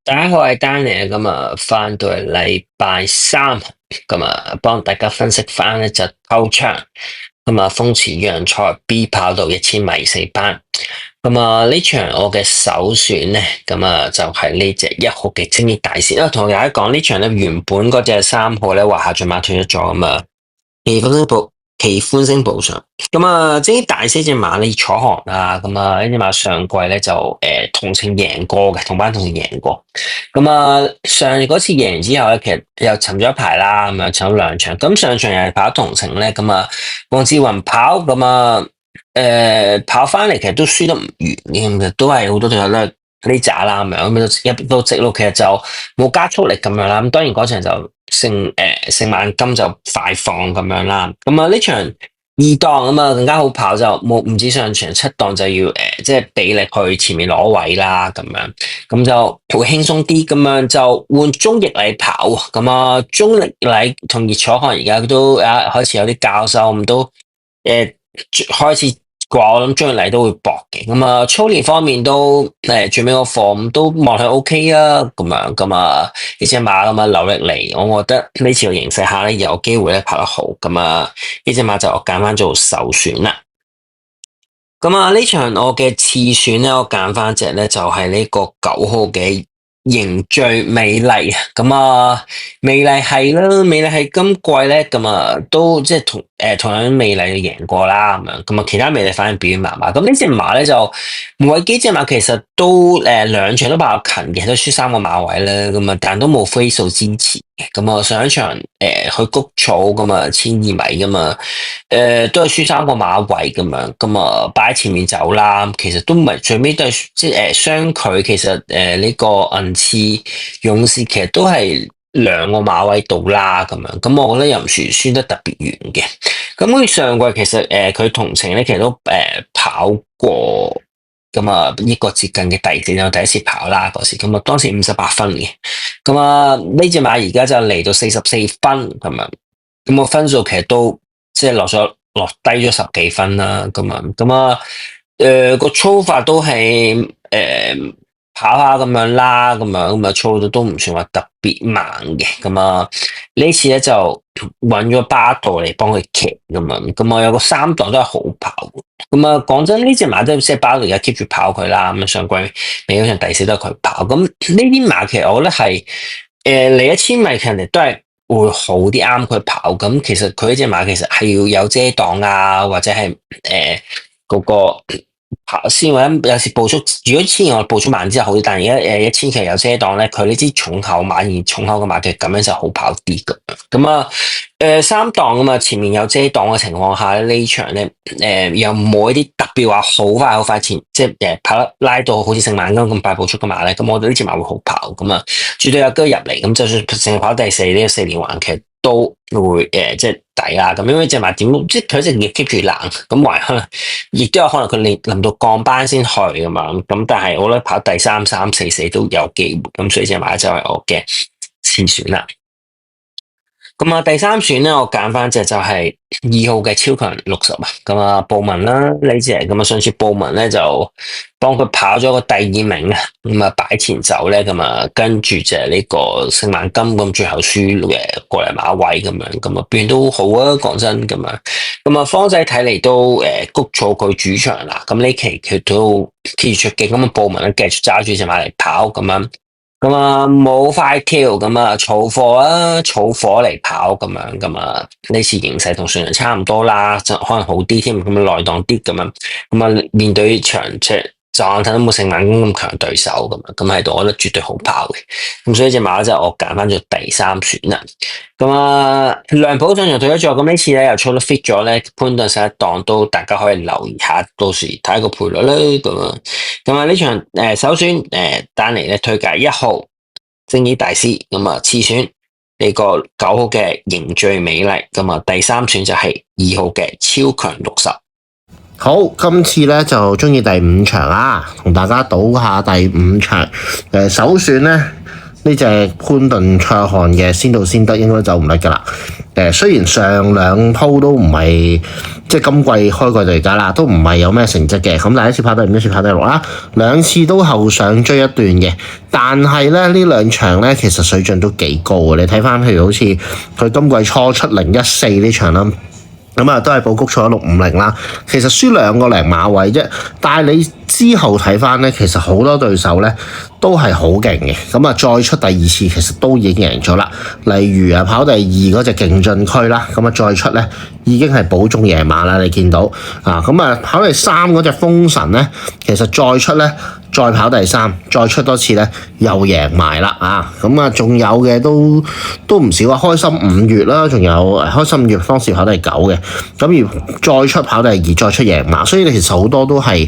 大家好，我係丹尼啊，咁啊，翻到嚟禮拜3，咁啊，幫大家分析翻呢就頭場，咁啊，風馳洋賽 B 跑道1000米4班，咁啊呢場我嘅首選咧，咁啊就係呢隻1號嘅精益大師，因為同大家講呢場咧原本嗰隻3號咧話下駿馬斷咗咗咁啊。奇歡星補上，咁啊，精益大師隻馬咧楚航啊，咁啊呢隻馬上季咧就同程贏過嘅，同班同程贏過，咁啊上嗰次贏完之後咧，其實又沉咗一排啦，咁啊沉咗2場，咁上場又係跑同程咧，咁啊黃志雲跑，咁啊跑翻嚟其實都輸得唔遠嘅，其實都係好多隊友咧。呢扎啦咁樣，咁一到直路其實就冇加速力咁樣啦。咁當然嗰場就聖萬金就快放咁樣啦。咁啊呢場2檔啊嘛更加好跑就冇唔止上場7檔就要即係俾力去前面攞位啦咁樣，咁就會輕鬆啲咁樣就換中翼嚟跑。咁啊中力禮同熱楚可能而家都開始有啲交收咁都開始。我諗張力都會搏嘅，咁啊操練方面都最尾個課都望係 O K 啊，咁啊呢隻馬咁啊扭力嚟，我覺得呢次嘅形勢下咧有機會咧跑得好，咁啊呢隻馬就我揀翻做首選啦。咁啊呢場我嘅次選咧，我揀翻隻咧就係呢個9號嘅凝聚美麗，咁啊美麗係啦，美麗係今季咧咁啊都即係同樣美麗贏過啦，咁啊其他美麗反而表現麻麻，咁呢隻馬咧就梅偉基隻馬其實都2場都跑近嘅，都輸3個馬位啦，咁啊但都冇飛數支持嘅，咁啊上一場去谷草咁啊1200米咁啊都係輸3個馬位咁樣，咁啊擺喺前面走啦，其實都唔係最尾都係即係相距，其實呢個銀次勇士其實都係2個馬位到啦咁樣，咁我覺得又唔算輸得特別遠嘅。咁佢上季其實佢同程咧其實都跑過，咁啊呢個接近嘅第4，我第一次跑啦嗰時，咁啊當時58分嘅，咁啊呢隻馬而家就嚟到44分咁樣，咁個分數其實都即係落低咗10幾分啦，咁啊個操法都係跑下咁樣啦，咁啊操到都唔算話特別慢嘅，咁啊呢次咧就揾咗巴道嚟幫佢騎咁啊有個3檔都係好跑，咁啊講真呢隻馬都即係巴道而家 keep 住跑佢啦，咁啊上季尾嗰場第4都係佢跑，咁呢啲馬其實我覺得係嚟1000米其實都係會好啲啱佢跑，咁其實佢呢隻馬其實係要有遮擋啊，或者係嗰個。跑先或者有時步速，如果千我步速慢之後好啲，但係而家1000其實有遮擋咧，佢呢支重口馬而重口嘅馬嘅咁樣就好跑啲嘅。咁啊3檔啊嘛，前面有遮擋嘅情況下咧，呢場咧又冇一啲特別話好快前，即係跑得拉到好似聖萬金咁快步速嘅馬咧，咁我覺得呢隻馬會好跑，咁啊絕對有機會入嚟，咁就算成日跑第4呢個4連環，其實都會即係抵啦。咁因為隻馬點即係佢一直要 keep 住冷，咁還可能亦都有可能佢臨到降班先去㗎嘛。咁但係我覺得跑第3、3、4、4都有機會，咁所以隻馬就係我嘅次選啦。咁啊，第3選咧，我揀翻隻就係2號嘅超強60啊，咁啊，布文啦呢隻，咁啊上次布文咧就幫佢跑咗個第2名啊，咁啊擺前走咧，咁啊跟住就係呢個聖萬金咁，最後輸嘅過嚟馬位咁樣，咁啊變都好啊，講真咁啊，咁啊方仔睇嚟都谷草佢主場啦，咁呢期佢都 keep 住出擊，咁啊布文咧繼續揸住隻馬嚟跑咁樣。咁啊，冇快跳，咁啊，儲火嚟跑咁啊，呢次形勢同上場差唔多啦，就可能好啲添，咁啊內檔啲咁樣，咁啊面對場即係就眼睇都冇聖萬咁強對手咁啊，咁喺度我覺得絕對好跑嘅，咁所以隻馬就我揀翻咗第3選啦。咁啊，梁普上場退咗咗，咁呢次咧又操得 fit 咗咧，潘頓11檔都大家可以留意下，到時睇個賠率啦咁啊。咁啊呢場首選丹尼咧推介1號精益大師，咁啊次選呢個9號嘅凝聚美麗，咁啊第3選就係2號嘅超強60。好，今次咧就中意第5場啦，同大家賭下第5場。首選咧呢隻潘頓蔡漢嘅先到先得應該走唔甩㗎啦。雖然上兩鋪都唔係即係今季開季到而家啦，都唔係有咩成績嘅，咁第一次跑第五，一次跑第六啦，兩次都後上追一段嘅，但係咧呢兩場咧其實水準都幾高嘅，你睇翻譬如好似佢今季初出014呢場啦。咁啊，都係報谷錯咗650啦。其實輸2個零馬位啫，但係你之後睇翻咧，其實好多對手咧都係好勁嘅。咁啊，再出第二次其實都已經贏咗啦。例如啊，跑第二嗰隻勁進區啦，咁啊再出咧已經係保中贏馬啦。你見到啊，咁啊跑第三嗰隻風神咧，其實再出咧。再跑第三，再出多次咧，又贏埋啦啊！咁啊，仲有嘅都唔少啊！開心5月啦，仲有開心5月當時跑第9嘅，咁而再出跑第2，再出贏馬，所以你其實好多都係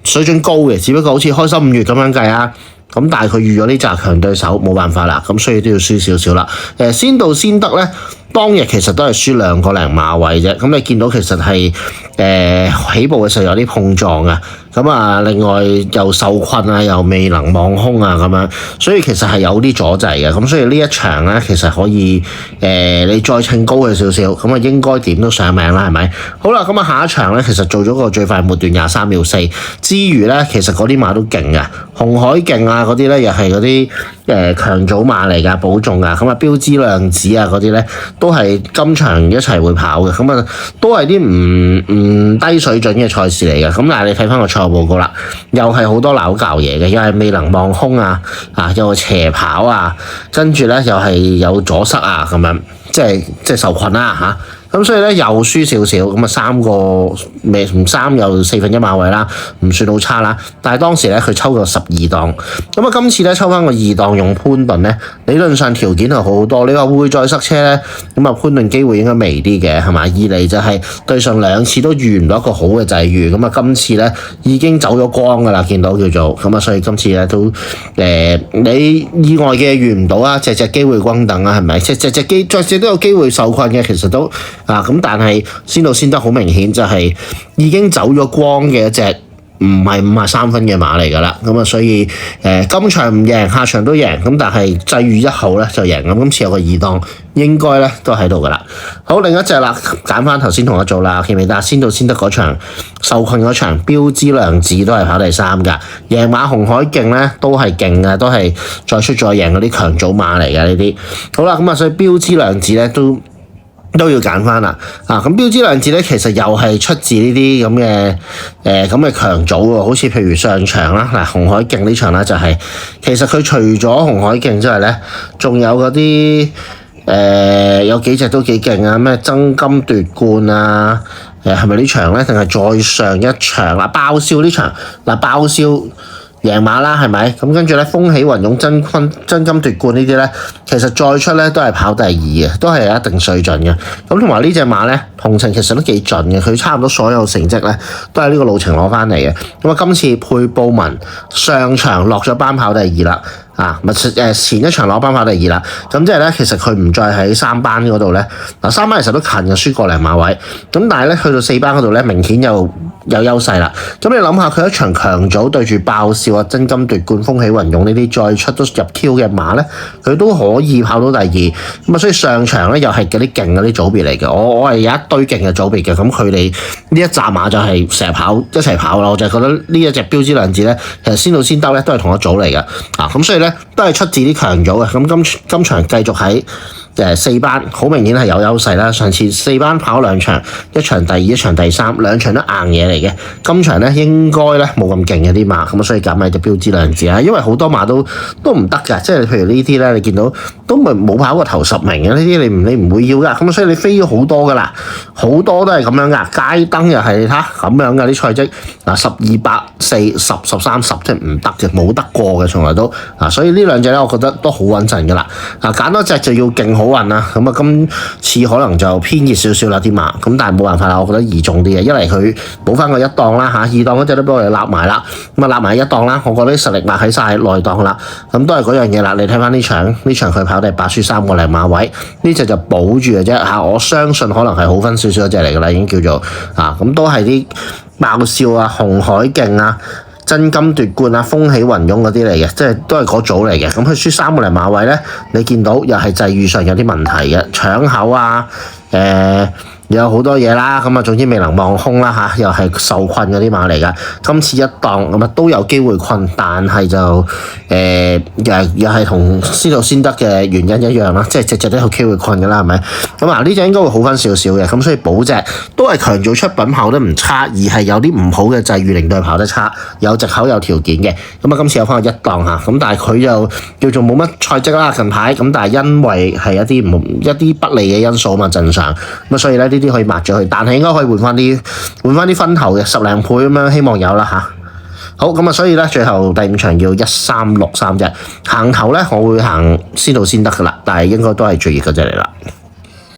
水準高嘅，只不過好似開心5月咁樣計啊。咁但係佢預咗呢紮強對手，冇辦法啦，咁所以都要輸少少啦。先到先得咧，當日其實都係輸2個零馬位啫。咁你見到其實係起步嘅時候有啲碰撞啊。咁啊，另外又受困啊，又未能望空啊，咁樣，所以其實係有啲阻滯嘅。咁所以呢一場咧，其實可以你再稱高佢少少，咁啊應該點都上名啦，係咪？好啦，咁啊下一場咧，其實做咗個最快末段23秒4之餘咧，其實嗰啲馬都勁啊，紅海勁啊嗰啲咧，又係嗰啲強組馬嚟㗎，保重啊，咁啊標之量子啊嗰啲咧，都係今場一齊會跑嘅，咁啊都係啲唔低水準嘅賽事嚟嘅。咁但係你睇翻個賽報告啦，又係好多拗教嘢嘅，又係未能望空啊，又係斜跑啊，跟住咧又係有阻塞啊咁樣，即係受困啦嚇。咁所以咧又輸少少，咁啊3又1/4馬位啦，唔算好差啦。但係當時咧佢抽咗12檔，咁啊今次咧抽翻個2檔用潘頓咧，理論上條件係好好多。你話會唔會再塞車咧？咁啊潘頓機會應該微啲嘅，係嘛？二嚟就係對上2次都遇唔到一個好嘅際遇，咁啊今次咧已經走咗光㗎啦，見到叫做咁啊，所以今次咧都你意外嘅遇唔到啊，隻機會均等啊，係咪？隻都有機會受困嘅，其實都。咁但係先到先得好明顯就係已經走咗光嘅一隻唔係53分嘅馬嚟㗎啦，咁啊所以今場唔贏，下場都贏，咁但係際遇一好咧就贏，咁今次有個2檔應該咧都喺度㗎啦。好，另一隻啦，揀翻頭先同我做啦，記唔記得先到先得嗰場受困嗰場標之量子都係跑第3㗎，贏馬紅海勁咧都係勁嘅，都係再出再贏嗰啲強組馬嚟嘅呢啲。好啦，咁啊所以標之量子咧都要揀翻啦，咁標之量子咧其實又係出自呢啲咁嘅強組喎，好似譬如上場啦，嗱紅海勁呢場啦就係、其實佢除咗紅海勁之外咧，仲有嗰啲有幾隻都幾勁啊，咩爭金奪冠啊，係咪呢場咧？定係再上一場啦？爆笑呢場嗱爆笑。贏馬啦，係咪？咁跟住咧，風起雲湧、爭金奪冠呢啲咧，其實再出咧都係跑第2嘅，都係有一定水準嘅。咁同埋呢隻馬咧，同程其實都幾準嘅，佢差唔多所有成績咧都係呢個路程攞翻嚟嘅。咁啊，今次配布文上場落咗班跑第2啦。前一場攞班跑第2啦，咁即係咧，其實佢唔再喺3班嗰度咧。嗱，3班其實都近嘅，輸個零馬位。咁但係咧，去到4班嗰度咧，明顯又有優勢啦。咁你諗下，佢一場強組對住爆笑啊、爭金奪冠、風起雲湧呢啲再出都入 Q 嘅馬咧，佢都可以跑到第2。咁啊，所以上場咧又係嗰啲勁嗰啲組別嚟嘅。我係有一堆勁嘅組別嘅。咁佢哋呢一紮馬就係成日一齊跑啦。我就係覺得呢一隻標之量子咧，其實先到先得咧都係同一組嚟嘅。咁所以咧。都係出自啲強組嘅，咁今場繼續喺4班，好明顯係有優勢啦。上次4班跑2場，一場第2，一場第3，兩場都硬嘢嚟嘅。今場咧應該咧冇咁勁嘅啲馬，咁所以揀埋隻標之量子啦。因為好多馬都唔得㗎，即係譬如呢啲咧，你見到都冇跑過頭10名嘅呢啲，你唔會要㗎。咁所以你飛咗好多㗎啦，好多都係咁樣㗎。街燈又係睇咁樣㗎啲賽績，12、8、4、10、13、10即係唔得嘅，冇得過嘅，從來都所以呢兩隻咧，我覺得都好穩陣㗎啦。揀多隻就要勁好運啦。咁啊，今次可能就偏熱少少啦啲馬，咁但係冇辦法啦，我覺得易中啲嘅。一嚟佢補翻個1檔啦嚇，2檔嗰隻都俾我哋立埋啦，咁啊立埋1檔啦。我覺得啲實力馬喺晒內檔啦，咁都係嗰樣嘢啦。你睇翻呢場佢跑第8，輸3個零馬位，呢隻就保住嘅啫嚇。我相信可能係好分少少一隻嚟㗎啦，已經叫做咁都係啲爆笑啊、紅海勁啊、真金奪冠啊、風起雲湧嗰啲嚟嘅，即係都係嗰組嚟嘅。咁佢輸3個零馬位咧，你見到又係際遇上有啲問題嘅，搶口啊，有好多嘢啦，咁啊總之未能望空啦嚇，又係受困嗰啲馬嚟噶。今次一檔咁啊都有機會困，但係就又係同先到先得嘅原因一樣啦，即係隻都有機會困噶啦，係咪？咁啊呢隻應該會好翻少少嘅，咁所以保隻都係強做出品跑得唔差，而係有啲唔好嘅際遇令到佢跑得差，有藉口有條件嘅。咁啊今次有翻個一檔嚇，咁但係佢又叫做冇乜賽績啦近排，咁但係因為係一啲不利嘅因素啊嘛正常，咁所以咧呢啲可以抹咗佢，但係應該可以換翻啲分頭嘅10零倍咁樣，希望有啦嚇。好咁啊，所以咧最後第5場要1363隻行頭咧，我會行先到先得噶啦，但係應該都係最熱嗰隻嚟啦。